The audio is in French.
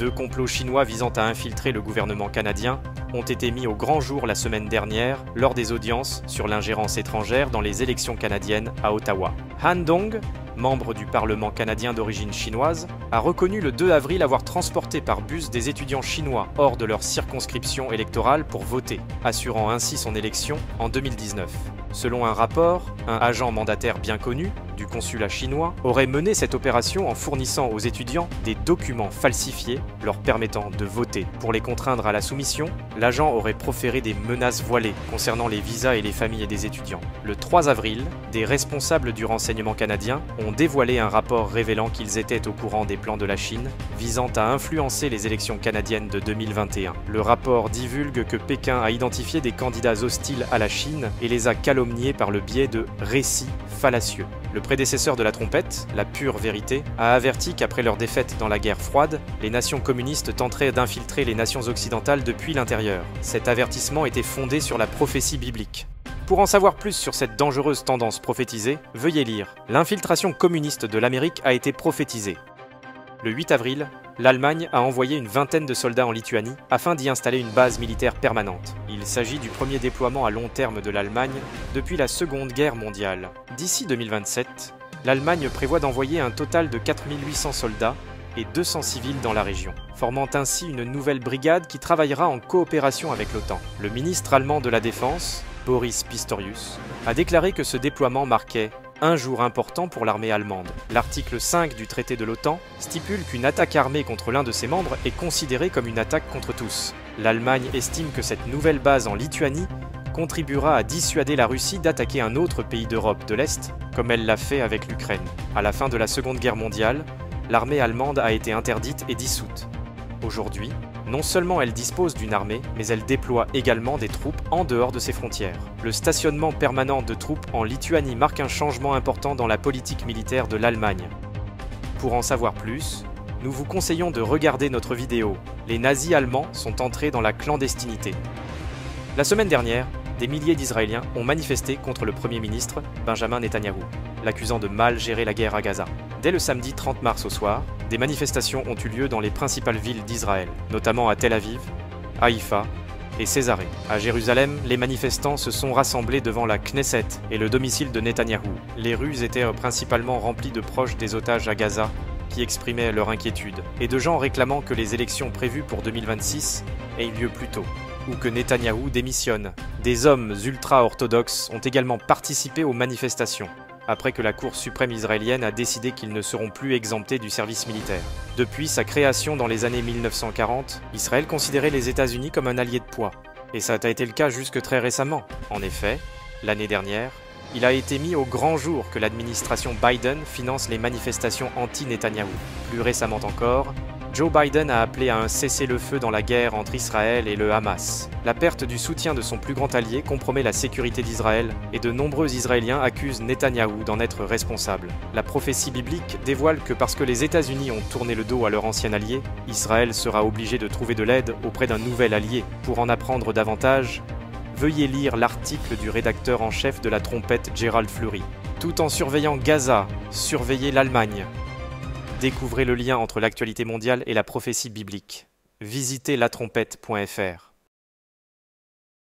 2 complots chinois visant à infiltrer le gouvernement canadien ont été mis au grand jour la semaine dernière lors des audiences sur l'ingérence étrangère dans les élections canadiennes à Ottawa. Han Dong, membre du Parlement canadien d'origine chinoise, a reconnu le 2 avril avoir transporté par bus des étudiants chinois hors de leur circonscription électorale pour voter, assurant ainsi son élection en 2019. Selon un rapport, un agent mandataire bien connu du consulat chinois aurait mené cette opération en fournissant aux étudiants des documents falsifiés leur permettant de voter. Pour les contraindre à la soumission, l'agent aurait proféré des menaces voilées concernant les visas et les familles des étudiants. Le 3 avril, des responsables du renseignement canadien ont dévoilé un rapport révélant qu'ils étaient au courant des plans de la Chine visant à influencer les élections canadiennes de 2021. Le rapport divulgue que Pékin a identifié des candidats hostiles à la Chine et les a calomniés par le biais de récits fallacieux. Le prédécesseur de la trompette, la pure vérité, a averti qu'après leur défaite dans la guerre froide, les nations communistes tenteraient d'infiltrer les nations occidentales depuis l'intérieur. Cet avertissement était fondé sur la prophétie biblique. Pour en savoir plus sur cette dangereuse tendance prophétisée, veuillez lire « L'infiltration communiste de l'Amérique a été prophétisée ». Le 8 avril, l'Allemagne a envoyé une vingtaine de soldats en Lituanie afin d'y installer une base militaire permanente. Il s'agit du premier déploiement à long terme de l'Allemagne depuis la Seconde Guerre mondiale. D'ici 2027, l'Allemagne prévoit d'envoyer un total de 4800 soldats et 200 civils dans la région, formant ainsi une nouvelle brigade qui travaillera en coopération avec l'OTAN. Le ministre allemand de la Défense, Boris Pistorius, a déclaré que ce déploiement marquait un jour important pour l'armée allemande. L'article 5 du traité de l'OTAN stipule qu'une attaque armée contre l'un de ses membres est considérée comme une attaque contre tous. L'Allemagne estime que cette nouvelle base en Lituanie contribuera à dissuader la Russie d'attaquer un autre pays d'Europe de l'Est, comme elle l'a fait avec l'Ukraine. À la fin de la Seconde Guerre mondiale, l'armée allemande a été interdite et dissoute. Aujourd'hui, non seulement elle dispose d'une armée, mais elle déploie également des troupes en dehors de ses frontières. Le stationnement permanent de troupes en Lituanie marque un changement important dans la politique militaire de l'Allemagne. Pour en savoir plus, nous vous conseillons de regarder notre vidéo « Les nazis allemands sont entrés dans la clandestinité ». La semaine dernière, des milliers d'Israéliens ont manifesté contre le Premier ministre Benjamin Netanyahou, l'accusant de mal gérer la guerre à Gaza. Dès le samedi 30 mars au soir, des manifestations ont eu lieu dans les principales villes d'Israël, notamment à Tel Aviv, Haïfa et Césarée. À Jérusalem, les manifestants se sont rassemblés devant la Knesset et le domicile de Netanyahou. Les rues étaient principalement remplies de proches des otages à Gaza qui exprimaient leur inquiétude, et de gens réclamant que les élections prévues pour 2026 aient lieu plus tôt, ou que Netanyahou démissionne. Des hommes ultra-orthodoxes ont également participé aux manifestations, après que la Cour suprême israélienne a décidé qu'ils ne seront plus exemptés du service militaire. Depuis sa création dans les années 1940, Israël considérait les États-Unis comme un allié de poids, et ça a été le cas jusque très récemment. En effet, l'année dernière, il a été mis au grand jour que l'administration Biden finance les manifestations anti-Netanyahou. Plus récemment encore, Joe Biden a appelé à un cessez-le-feu dans la guerre entre Israël et le Hamas. La perte du soutien de son plus grand allié compromet la sécurité d'Israël et de nombreux Israéliens accusent Netanyahou d'en être responsable. La prophétie biblique dévoile que parce que les États-Unis ont tourné le dos à leur ancien allié, Israël sera obligé de trouver de l'aide auprès d'un nouvel allié. Pour en apprendre davantage, veuillez lire l'article du rédacteur en chef de la trompette Gerald Fleury. Tout en surveillant Gaza, surveillez l'Allemagne. Découvrez le lien entre l'actualité mondiale et la prophétie biblique. Visitez latrompette.fr.